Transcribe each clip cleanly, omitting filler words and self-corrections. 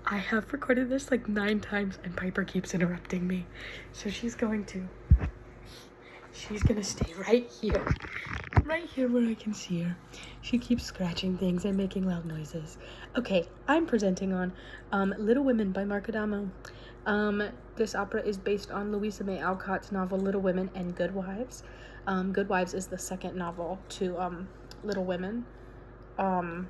I have recorded this like 9 times and Piper keeps interrupting me. So she's gonna stay right here where I can see her. She keeps scratching things and making loud noises. Okay, I'm presenting on Little Women by Marc Adamo. This opera is based on Louisa May Alcott's novel Little Women and Good Wives. Good Wives is the second novel to Little Women. The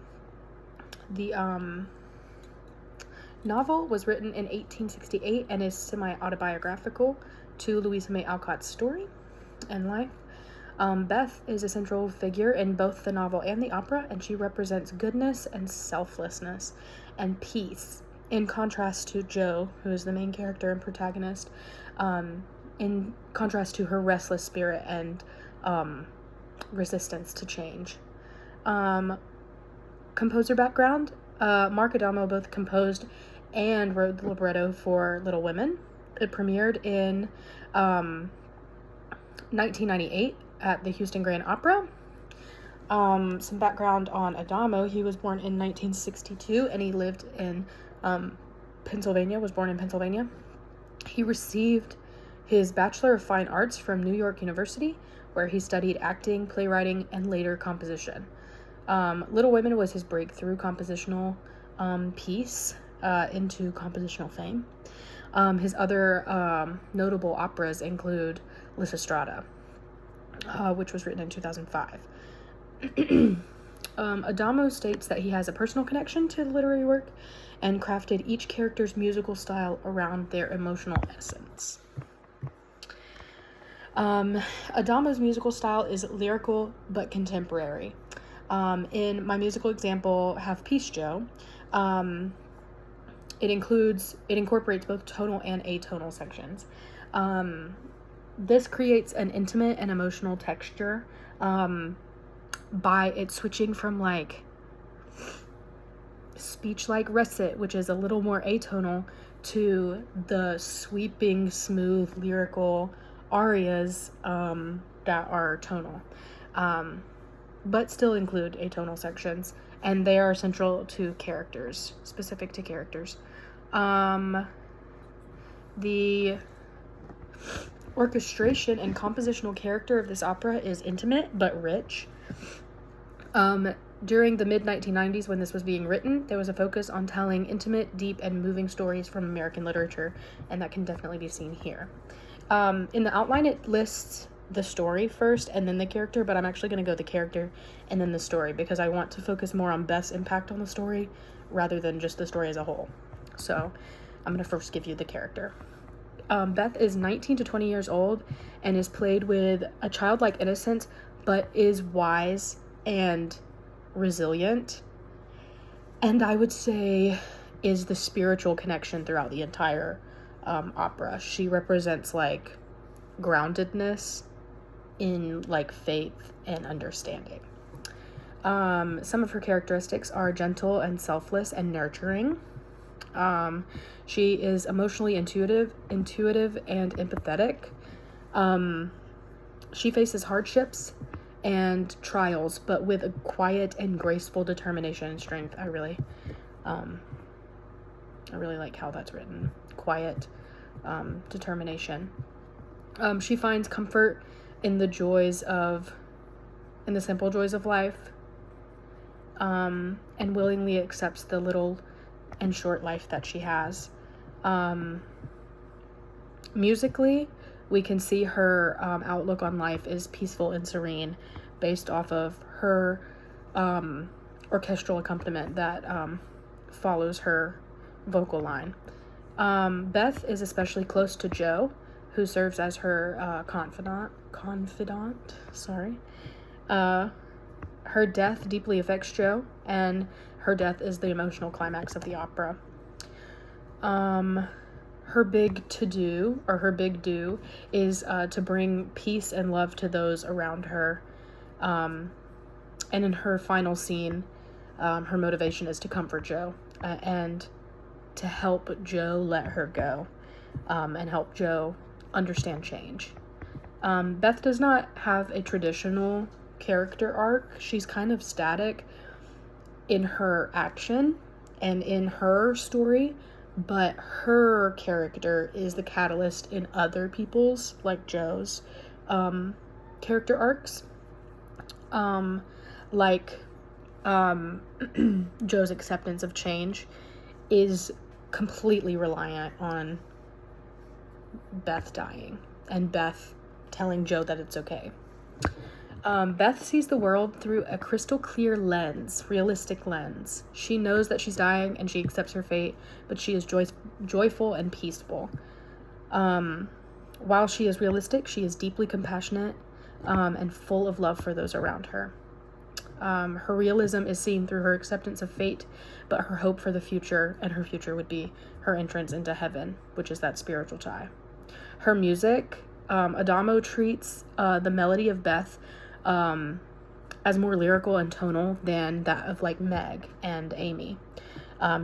novel was written in 1868 and is semi-autobiographical to Louisa May Alcott's story and life. Beth is a central figure in both the novel and the opera, and she represents goodness and selflessness and peace, in contrast to Jo, who is the main character and protagonist, in contrast to her restless spirit and resistance to change. Composer background, Marc Adamo both composed and wrote the libretto for Little Women. It premiered in 1998 at the Houston Grand Opera. Some background on Adamo: he was born in 1962 and he lived in Pennsylvania, was born in Pennsylvania. He received his Bachelor of Fine Arts from New York University, where he studied acting, playwriting, and later composition. Little Women was his breakthrough compositional piece into compositional fame. His other notable operas include Lysistrata, which was written in 2005. Adamo states that he has a personal connection to the literary work and crafted each character's musical style around their emotional essence. Adamo's musical style is lyrical but contemporary. In my musical example, Have Peace, Jo, it incorporates both tonal and atonal sections. This creates an intimate and emotional texture by it switching from like speech like recit, which is a little more atonal, to the sweeping, smooth, lyrical arias that are tonal, but still include atonal sections, and they are central to characters, specific to characters. The orchestration and compositional character of this opera is intimate but rich. During the mid-1990s, when this was being written, there was a focus on telling intimate, deep, and moving stories from American literature, and that can definitely be seen here. In the outline, it lists the story first and then the character, but I'm actually going to go the character and then the story because I want to focus more on Beth's impact on the story rather than just the story as a whole. So I'm going to first give you the character. Beth is 19 to 20 years old and is played with a childlike innocence, but is wise and resilient, and I would say is the spiritual connection throughout the entire opera. She represents like groundedness in like faith and understanding. Some of her characteristics are gentle and selfless and nurturing. She is emotionally intuitive and empathetic. She faces hardships and trials, but with a quiet and graceful determination and strength. I really like how that's written. Quiet determination. She finds comfort in the simple joys of life, and willingly accepts the little and short life that she has. Musically, we can see her outlook on life is peaceful and serene based off of her orchestral accompaniment that follows her vocal line. Beth is especially close to Jo, who serves as her confidant. Her death deeply affects Jo, and her death is the emotional climax of the opera. Her big do is to bring peace and love to those around her. And in her final scene, her motivation is to comfort Jo and to help Jo let her go, and help Jo understand change. Beth does not have a traditional character arc. She's kind of static in her action, and in her story, but her character is the catalyst in other people's, like Joe's, character arcs. Like, Joe's acceptance of change is completely reliant on Beth dying and Beth telling Joe that it's okay. Beth sees the world through a crystal clear lens, realistic lens. She knows that she's dying and she accepts her fate, but she is joyful and peaceful. While she is realistic, she is deeply compassionate and full of love for those around her. Her realism is seen through her acceptance of fate, but her hope for the future, and her future would be her entrance into heaven, which is that spiritual tie. Her music, Adamo treats the melody of Beth as more lyrical and tonal than that of like Meg and Amy,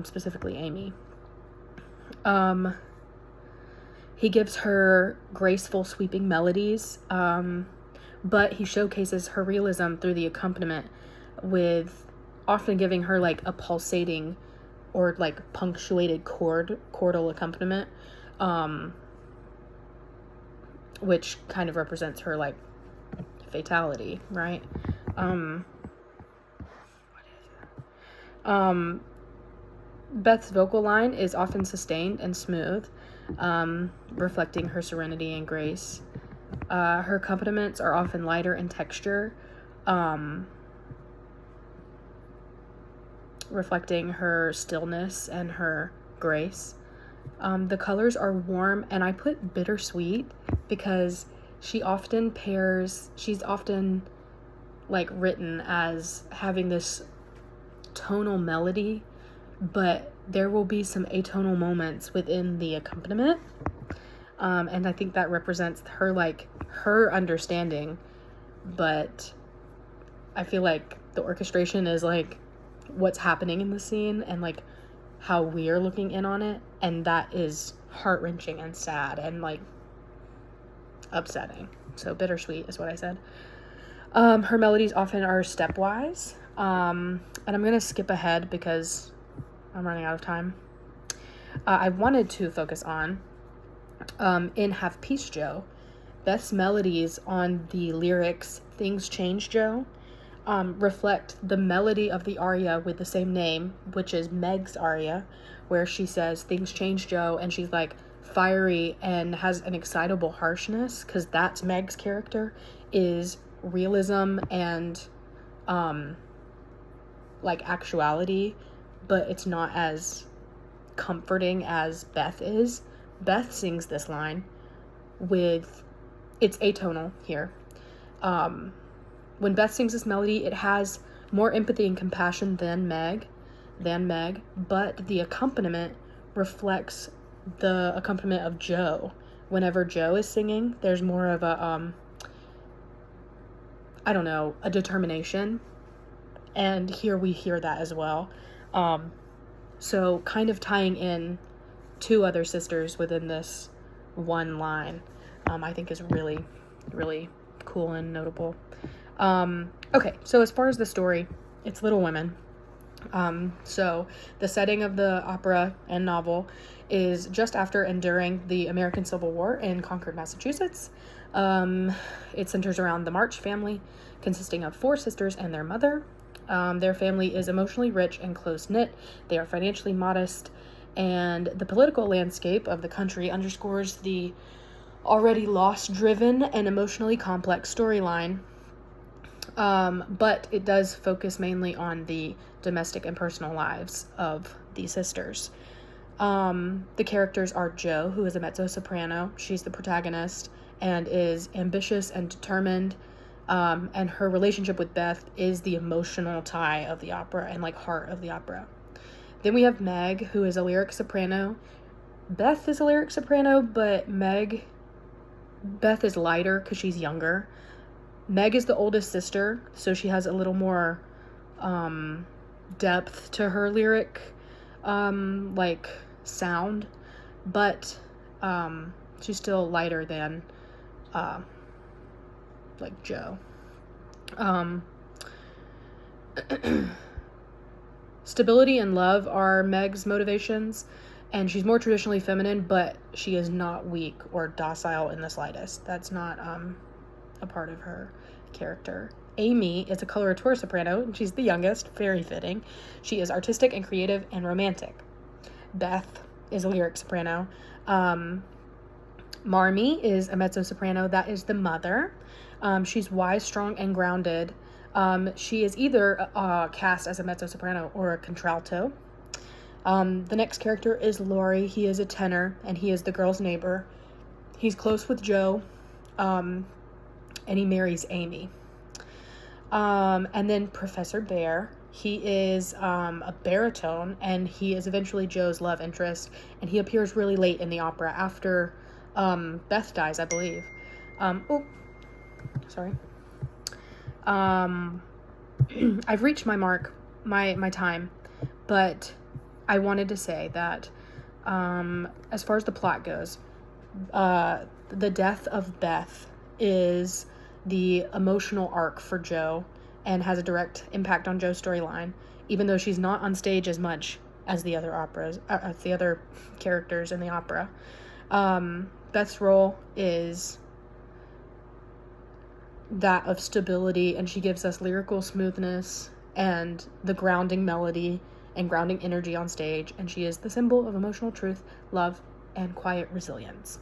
specifically Amy. He gives her graceful, sweeping melodies, but he showcases her realism through the accompaniment, with often giving her like a pulsating or like punctuated chordal accompaniment, which kind of represents her like fatality, right? Beth's vocal line is often sustained and smooth, reflecting her serenity and grace. Her accompaniments are often lighter in texture, reflecting her stillness and her grace. The colors are warm, and I put bittersweet because she's often like written as having this tonal melody, but there will be some atonal moments within the accompaniment. And I think that represents her understanding, but I feel like the orchestration is like what's happening in the scene and like how we are looking in on it, and that is heart-wrenching and sad and like upsetting. So bittersweet is what I said. Her melodies often are stepwise, and I'm gonna skip ahead because I'm running out of time. I wanted to focus on in Have Peace, Joe, Beth's melodies on the lyrics "Things Change, Joe" reflect the melody of the aria with the same name, which is Meg's aria, where she says "Things change, Joe," and she's like fiery and has an excitable harshness, because that's Meg's character, is realism and like actuality, but it's not as comforting as Beth is. Beth sings this line with, it's atonal here. When Beth sings this melody, it has more empathy and compassion than Meg, but the accompaniment reflects the accompaniment of Joe. Whenever Joe is singing, there's more of a, a determination. And here we hear that as well. So kind of tying in two other sisters within this one line, I think is really, really cool and notable. Okay, so as far as the story, it's Little Women. So the setting of the opera and novel is just after and during the American Civil War in Concord, Massachusetts. It centers around the March family, consisting of 4 sisters and their mother. Their family is emotionally rich and close-knit. They are financially modest, and the political landscape of the country underscores the already loss-driven and emotionally complex storyline. But it does focus mainly on the domestic and personal lives of the sisters. The characters are Jo, who is a mezzo-soprano. She's the protagonist and is ambitious and determined. And her relationship with Beth is the emotional tie of the opera and like heart of the opera. Then we have Meg, who is a lyric soprano. Beth is a lyric soprano, but Beth is lighter because she's younger. Meg is the oldest sister, so she has a little more depth to her lyric like sound, but she's still lighter than like Jo. Stability and love are Meg's motivations, and she's more traditionally feminine, but she is not weak or docile in the slightest. That's not a part of her character. Amy is a coloratura soprano, and she's the youngest, very fitting. She is artistic and creative and romantic. Beth is a lyric soprano. Marmee is a mezzo-soprano. That is the mother. She's wise, strong, and grounded. She is either cast as a mezzo-soprano or a contralto. The next character is Laurie. He is a tenor, and he is the girl's neighbor. He's close with Joe, and he marries Amy. And then Professor Bear. He is a baritone, and he is eventually Joe's love interest, and he appears really late in the opera after Beth dies, I believe. Sorry. I've reached my mark, my time, but I wanted to say that as far as the plot goes, the death of Beth is the emotional arc for Joe and has a direct impact on Joe's storyline, even though she's not on stage as much as the other characters in the opera. Beth's role is that of stability, and she gives us lyrical smoothness and the grounding melody and grounding energy on stage, and she is the symbol of emotional truth, love, and quiet resilience.